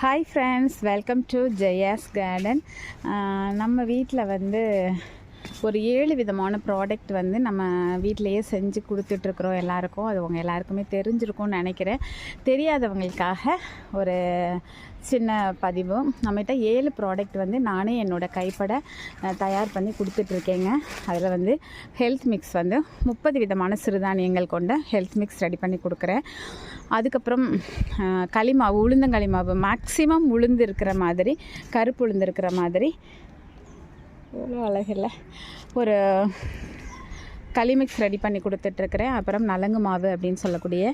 Hi friends, welcome to Jaya's garden. நம்ம வீட்டில் வந்து ஒரு 7 விதமான ப்ராடக்ட் வந்து நம்ம வீட்டிலையே செஞ்சு கொடுத்துட்ருக்குறோம் எல்லாருக்கும். அது உங்கள் எல்லாருக்குமே தெரிஞ்சிருக்கும்னு நினைக்கிறேன். தெரியாதவங்களுக்காக ஒரு சின்ன பதிவு. நம்மகிட்ட 7 ப்ராடக்ட் வந்து நானே என்னோடய கைப்பட தயார் பண்ணி கொடுத்துட்ருக்கேங்க. அதில் வந்து ஹெல்த் மிக்ஸ் வந்து 30 விதமான சிறுதானியங்கள் கொண்ட ஹெல்த் மிக்ஸ் ரெடி பண்ணி கொடுக்குறேன். அதுக்கப்புறம் களிமாவு, உளுந்தங்களிமாவு, மேக்ஸிமம் உளுந்து இருக்கிற மாதிரி, கருப்பு உளுந்து இருக்கிற மாதிரி, எவ்வளோ அழகில்ல, ஒரு களிமிக்ஸ் ரெடி பண்ணி கொடுத்துட்ருக்கிறேன். அப்புறம் நலங்கு மாவு அப்படின்னு சொல்லக்கூடிய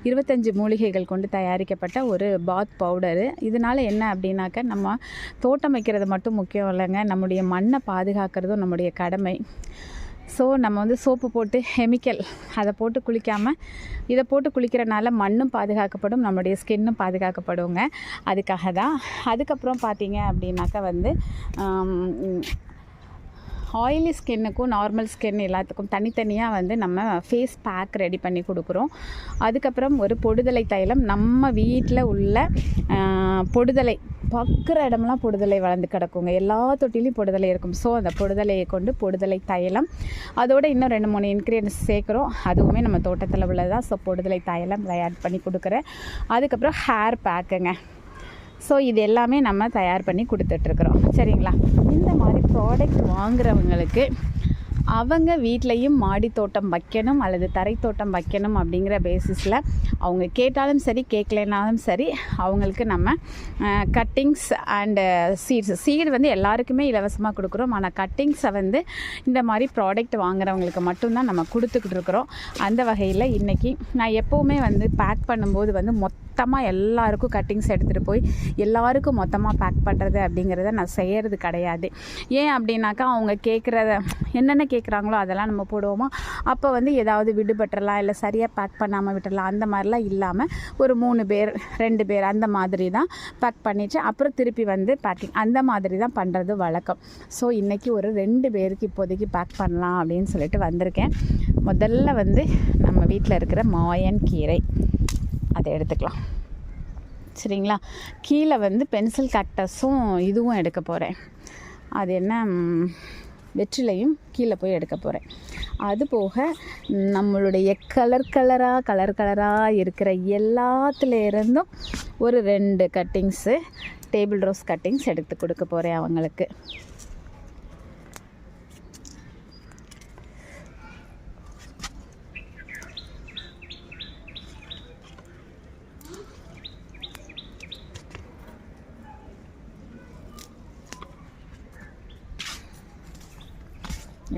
25 மூலிகைகள் கொண்டு தயாரிக்கப்பட்ட ஒரு பாத் பவுடரு. இதனால் என்ன அப்படின்னாக்க, நம்ம தோட்டம் வைக்கிறது மட்டும் முக்கியம் இல்லைங்க, நம்முடைய மண்ணை பாதுகாக்கிறதும் நம்முடைய கடமை. ஸோ நம்ம வந்து சோப்பு போட்டு கெமிக்கல் அதை போட்டு குளிக்காமல் இதை போட்டு குளிக்கிறனால மண்ணும் பாதுகாக்கப்படும், நம்மளுடைய ஸ்கின்னும் பாதுகாக்கப்படுங்க. அதுக்காக தான். அதுக்கப்புறம் பார்த்தீங்க அப்படின்னாக்கா வந்து ஆயிலி ஸ்கின்னுக்கும் நார்மல் ஸ்கின் எல்லாத்துக்கும் தனித்தனியாக வந்து நம்ம ஃபேஸ் பேக் ரெடி பண்ணி கொடுக்குறோம். அதுக்கப்புறம் ஒரு பொடுதலை தைலம், நம்ம வீட்டில் உள்ள பொடுதலை பார்க்குற இடமெல்லாம் பொடுதலை வளர்ந்து கிடக்குங்க, எல்லா தொட்டிலையும் பொடுதலை இருக்கும். ஸோ அந்த பொடுதலையை கொண்டு பொடுதலை தைலம், அதோட இன்னும் 2-3 இன்க்ரீடியன்ஸ் சேர்க்குறோம். அதுவுமே நம்ம தோட்டத்தில் உள்ளதான். ஸோ பொடுதலை தைலம் தயார் பண்ணி கொடுக்குறேன். அதுக்கப்புறம் ஹேர் பேக்குங்க. ஸோ இது எல்லாமே நம்ம தயார் பண்ணி கொடுத்துட்ருக்குறோம். சரிங்களா? இந்த மாதிரி ப்ராடக்ட் வாங்குறவங்களுக்கு அவங்க வீட்லேயும் மாடி தோட்டம் வைக்கணும் அல்லது தரை தோட்டம் வைக்கணும் அப்படிங்கிற பேசிஸில் அவங்க கேட்டாலும் சரி கேட்கலனாலும் சரி, அவங்களுக்கு நம்ம கட்டிங்ஸ் அண்டு சீடு வந்து எல்லாருக்குமே இலவசமாக கொடுக்குறோம். ஆனால் கட்டிங்ஸை வந்து இந்த மாதிரி ப்ராடக்ட் வாங்குறவங்களுக்கு மட்டும்தான் நம்ம கொடுத்துக்கிட்டு இருக்கிறோம். அந்த வகையில் இன்றைக்கி நான் எப்போவுமே வந்து பேக் பண்ணும்போது வந்து மொத்தமாக எல்லாருக்கும் கட்டிங்ஸ் எடுத்துகிட்டு போய் எல்லாருக்கும் மொத்தமாக பேக் பண்ணுறது அப்படிங்கிறத நான் செய்கிறது கிடையாது. ஏன் அப்படின்னாக்கா, அவங்க கேட்குறத என்னென்ன கேட்குறாங்களோ அதெல்லாம் நம்ம போடுவோமா, அப்போ வந்து ஏதாவது விடுபட்டுறலாம், இல்லை சரியாக பேக் பண்ணாமல் விட்டுறலாம். அந்த மாதிரிலாம் இல்லாமல் ஒரு 3 பேர் 2 பேர் அந்த மாதிரி தான் பேக் பண்ணிவிட்டு அப்புறம் திருப்பி வந்து பேக்கிங் அந்த மாதிரி தான் பண்ணுறது வழக்கம். ஸோ இன்றைக்கி ஒரு 2 பேருக்கு இப்போதைக்கு பேக் பண்ணலாம் அப்படின்னு சொல்லிட்டு வந்திருக்கேன். முதல்ல வந்து நம்ம வீட்டில் இருக்கிற மாயன் கீரை அதை எடுத்துக்கலாம். சரிங்களா? கீழே வந்து பென்சில் கேக்டஸும் இதுவும் எடுக்க போகிறேன். அது என்ன, வெற்றிலையும் கீழே போய் எடுக்க போகிறேன். அது போக நம்மளுடைய கலர் கலராக இருக்கிற எல்லாத்துலேருந்தும் ஒரு 2 கட்டிங்ஸு டேபிள் ரோஸ் கட்டிங்ஸ் எடுத்து கொடுக்க போகிறேன் அவங்களுக்கு.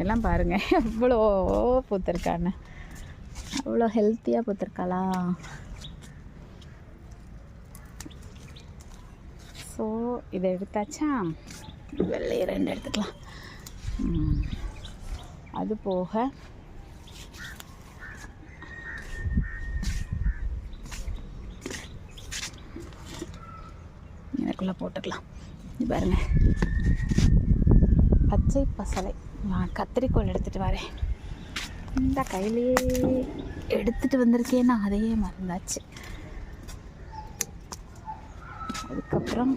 எல்லாம் பாருங்கள் எவ்வளோ பூத்திருக்கான்னு, அவ்வளோ ஹெல்த்தியாக பூத்திருக்காளா. ஸோ இதை எடுத்தாச்சா, வெள்ளையை 2 எடுத்துக்கலாம். அது போக எனக்குள்ளே போட்டுக்கலாம். இது பாருங்கள், பச்சை பசலை. நான் கத்திரிக்கோள் எடுத்துகிட்டு வரேன். இந்த கையிலேயே எடுத்துகிட்டு வந்திருக்கேன்னா அதையே மறந்தாச்சு. அதுக்கப்புறம்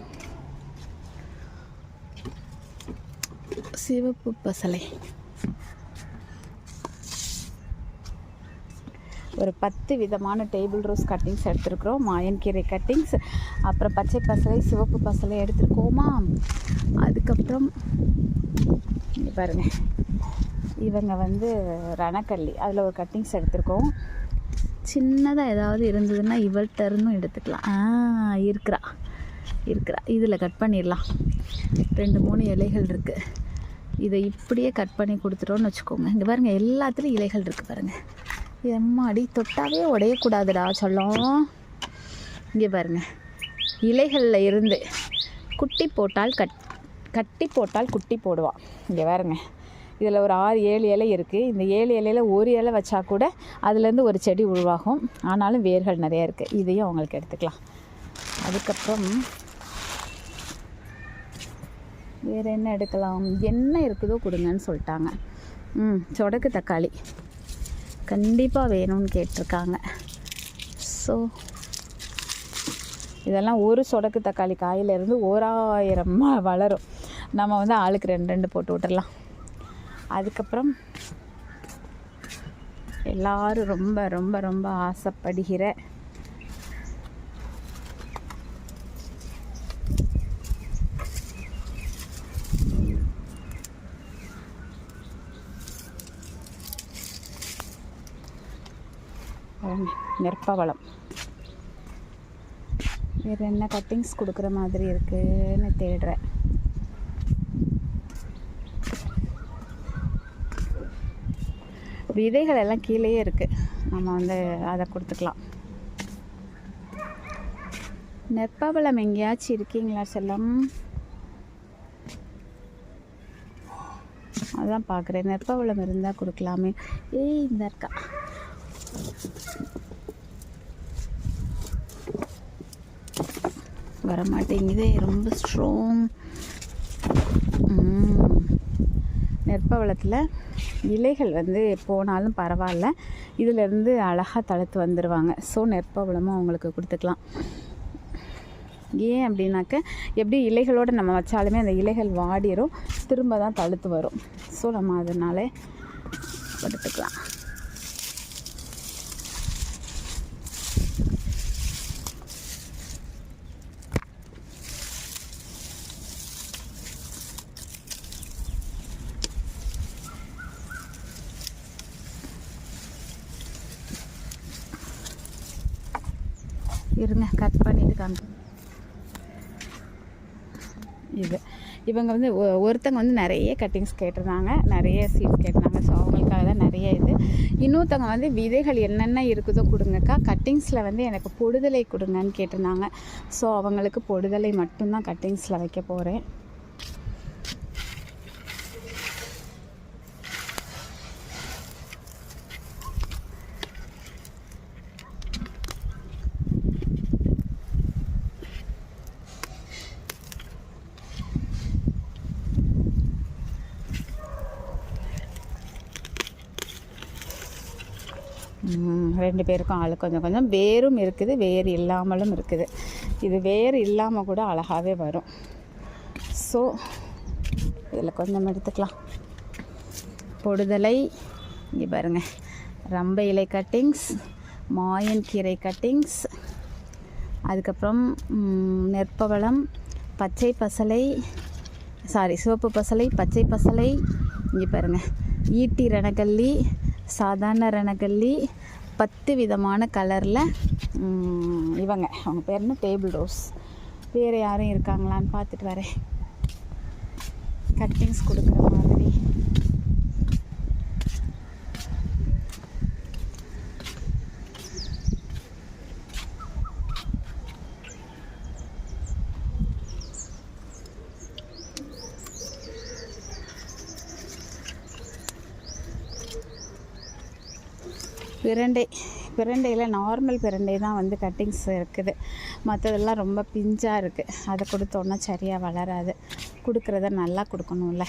சிவப்பு பசலை ஒரு 10 விதமான டேபிள் ரோஸ் கட்டிங்ஸ் எடுத்துருக்குறோம். மாயன்கீரை கட்டிங்ஸ், அப்புறம் பச்சை பசலை, சிவப்பு பசலை எடுத்துருக்கோமா. அதுக்கப்புறம் இங்கே பாருங்கள், இவங்க வந்து ரணக்கல்லி, அதில் ஒரு கட்டிங்ஸ் எடுத்துருக்கோம். சின்னதாக ஏதாவது இருந்ததுன்னா இவள்கிட்ட இருந்தும் எடுத்துக்கலாம். இருக்கிறா இதில் கட் பண்ணிடலாம். 2-3 இலைகள் இருக்குது. இதை இப்படியே கட் பண்ணி கொடுத்துட்டோன்னு வச்சுக்கோங்க. இங்கே பாருங்கள், எல்லாத்துலேயும் இலைகள் இருக்குது பாருங்கள். எம்மாடி, தொட்டாவே உடையக்கூடாதுடா சொல்லும். இங்கே பாருங்கள், இலைகளில் இருந்து குட்டி போட்டால் கட்டி போட்டால் குட்டி போடுவான். இங்கே பாருங்க, இதில் ஒரு 6-7 இலை இருக்குது. இந்த 7 இலையில் ஒரு இலை வச்சா கூட அதுலேருந்து ஒரு செடி உருவாகும். ஆனாலும் வேர்கள் நிறையா இருக்குது. இதையும் அவங்களுக்கு எடுத்துக்கலாம். அதுக்கப்புறம் வேறு என்ன எடுக்கலாம், என்ன இருக்குதோ கொடுங்கன்னு சொல்லிட்டாங்க. சொடக்கு தக்காளி கண்டிப்பாக வேணும்னு கேட்டிருக்காங்க. ஸோ இதெல்லாம் ஒரு சொடக்கு தக்காளி காயிலேருந்து 1000 வளரும். நம்ம வந்து ஆளுக்கு 2 போட்டு விட்டுடலாம். அதுக்கப்புறம் எல்லோரும் ரொம்ப ரொம்ப ரொம்ப ஆசைப்படுகிற நெற்பவளம். வேறு என்ன கட்டிங்ஸ் கொடுக்குற மாதிரி இருக்குன்னு தேடுறேன். விதைகள் எல்லாம் கீழேயே இருக்குது, நம்ம வந்து அதை கொடுத்துக்கலாம். நெற்பவளம் எங்கேயாச்சும் இருக்கீங்களா செல்லம்? அதான் பார்க்குறேன், நெற்பவளம் இருந்தால் கொடுக்கலாமே. இந்த இருக்கா வரமாட்டேங்குதே, ரொம்ப ஸ்ட்ராங். நெற்பவளத்தில் இலைகள் வந்து போனாலும் பரவாயில்ல, இதிலேருந்து அழகாக தளர்த்து வந்துடுவாங்க. ஸோ நெற்பவளமும் அவங்களுக்கு கொடுத்துக்கலாம். ஏன் அப்படின்னாக்க எப்படி இலைகளோடு நம்ம வச்சாலுமே அந்த இலைகள் வாடிரும், திரும்ப தான் தளர்த்து வரும். ஸோ நம்ம அதனால எடுத்துக்கலாம். இருங்க, கட் பண்ணிட்டு காமி. இவங்க வந்து ஒருத்தங்க வந்து நிறைய கட்டிங்ஸ் கேட்டிருந்தாங்க, நிறைய சீட்ஸ் கேட்டிருந்தாங்க. ஸோ அவங்களுக்காக தான் நிறைய இது. இன்னொருத்தவங்க வந்து விதைகள் என்னென்ன இருக்குதோ கொடுங்கக்கா, கட்டிங்ஸில் வந்து எனக்கு பொடுதலை கொடுங்கன்னு கேட்டிருந்தாங்க. ஸோ அவங்களுக்கு பொடுதலை மட்டும்தான் கட்டிங்ஸில் வைக்க போகிறேன். ரெண்டு பேருக்கும் ஆள் கொஞ்சம் கொஞ்சம் வேரும் இருக்குது, வேர் இல்லாமலும் இருக்குது. இது வேர் இல்லாமல் கூட அழகாகவே வரும். ஸோ இதில் கொஞ்சம் எடுத்துக்கலாம். பொடுதலை இங்கே பாருங்கள், ரம்பை இலை கட்டிங்ஸ், மாயன் கீரை கட்டிங்ஸ், அதுக்கப்புறம் நெற்பவளம், பச்சை பசலை, சிவப்பு பசலை, பச்சை பசலை, இங்கே பாருங்கள் ஈட்டி ரணக்கல்லி, சாதாரண ரணக்கல்லி, 10 விதமான கலரில். அவங்க பேர் என்ன, டேபிள் ரோஸ். வேறு யாரும் இருக்காங்களான்னு பார்த்துட்டு வரேன் கட்டிங்ஸ் கொடுக்குற மாதிரி. பிரண்டையில் நார்மல் பிரண்டை தான் வந்து கட்டிங்ஸ் இருக்குது, மற்றதெல்லாம் ரொம்ப பிஞ்சாக இருக்குது. அதை கொடுத்தோன்னா சரியாக வளராது. கொடுக்குறத நல்லா கொடுக்கணும்ல.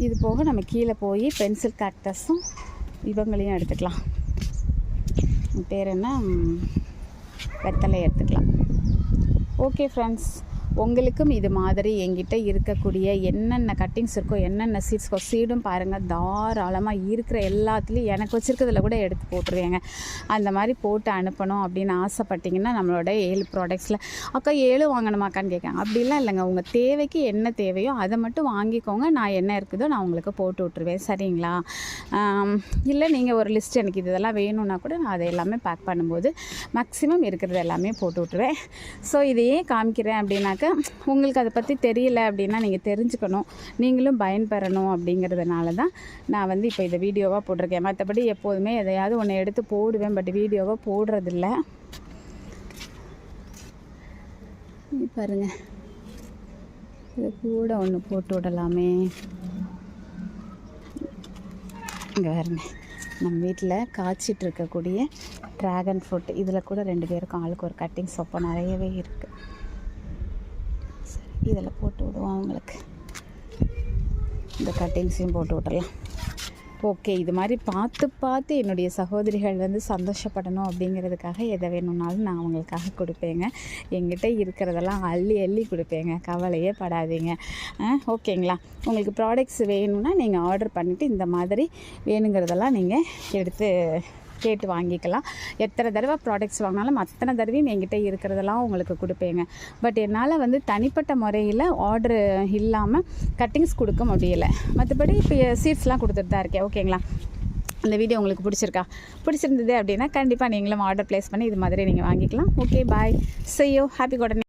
இது போக நம்ம கீழே போய் பென்சில் கேக்டஸும் இவங்களையும் எடுத்துக்கலாம். பேர் என்ன, வெத்தலை எடுத்துக்கலாம். ஓகே ஃப்ரெண்ட்ஸ், உங்களுக்கும் இது மாதிரி என்கிட்ட இருக்கக்கூடிய என்னென்ன கட்டிங்ஸ் இருக்கோ, என்னென்ன சீட்ஸ்க்கோ, சீடும் பாருங்கள் தாராளமாக இருக்கிற எல்லாத்துலேயும் எனக்கு வச்சுருக்கிறதுல கூட எடுத்து போட்டுருவேங்க. அந்த மாதிரி போட்டு அனுப்பணும் அப்படின்னு ஆசைப்பட்டிங்கன்னா நம்மளோட 7 ப்ராடக்ட்ஸில் அக்கா 7 வாங்கணுமாக்கான்னு கேட்காங்க. அப்படிலாம் இல்லைங்க, உங்கள் தேவைக்கு என்ன தேவையோ அதை மட்டும் வாங்கிக்கோங்க. நான் என்ன இருக்குதோ நான் உங்களுக்கு போட்டு விட்ருவேன், சரிங்களா? இல்லை நீங்கள் ஒரு லிஸ்ட் எனக்கு இதெல்லாம் வேணும்னா கூட நான் அதை எல்லாமே பேக் பண்ணும்போது மேக்ஸிமம் இருக்கிறது எல்லாமே போட்டு விட்ருவேன். ஸோ இதையே காமிக்கிறேன் அப்படின்னாக்க உங்களுக்கு அதை பற்றி தெரியல அப்படின்னா நீங்கள் தெரிஞ்சுக்கணும், நீங்களும் பயன்பெறணும் அப்படிங்கிறதுனால தான் நான் வந்து இப்போ இதை வீடியோவாக போட்டிருக்கேன். மற்றபடி எப்போதுமே எதையாவது ஒன்று எடுத்து போடுவேன், பட் வீடியோவாக போடுறதில்ல. பாருங்கள், இது கூட ஒன்று போட்டு விடலாமே. இங்கே பாருங்க, நம்ம வீட்டில் காய்ச்சிட்டு இருக்கக்கூடிய ட்ராகன் ஃப்ரூட், இதில் கூட 2 பேருக்கும் ஆளுக்கு ஒரு கட்டிங் சொப்பம் நிறையவே இருக்குது. இதில் போட்டு விடுவோம் அவங்களுக்கு. இந்த கட்டிங்ஸையும் போட்டு விட்டுடலாம். ஓகே, இது மாதிரி பார்த்து பார்த்து என்னுடைய சகோதரிகள் வந்து சந்தோஷப்படணும் அப்படிங்கிறதுக்காக எதை வேணும்னாலும் நான் அவங்களுக்காக கொடுப்பேங்க. என்கிட்ட இருக்கிறதெல்லாம் அள்ளி அள்ளி கொடுப்பேங்க, கவலையே படாதீங்க. ஓகேங்களா? உங்களுக்கு ப்ராடக்ட்ஸ் வேணும்னா நீங்கள் ஆர்டர் பண்ணிவிட்டு இந்த மாதிரி வேணுங்கிறதெல்லாம் நீங்கள் எடுத்து கேட்டு வாங்கிக்கலாம். எத்தனை தடவை ப்ராடக்ட்ஸ் வாங்கினாலும் அத்தனை தடவையும் என்கிட்ட இருக்கிறதெல்லாம் உங்களுக்கு கொடுப்பேங்க. பட் என்னால் வந்து தனிப்பட்ட முறையில் ஆர்டரு இல்லாமல் கட்டிங்ஸ் கொடுக்க முடியலை. மற்றபடி இப்போ சீட்ஸ்லாம் கொடுத்துட்டு தான் இருக்கேன். ஓகேங்களா? இந்த வீடியோ உங்களுக்கு பிடிச்சிருந்தது அப்படின்னா கண்டிப்பாக நீங்களும் ஆர்டர் ப்ளேஸ் பண்ணி இது மாதிரி நீங்கள் வாங்கிக்கலாம். Okay, bye, see you, happy gardening.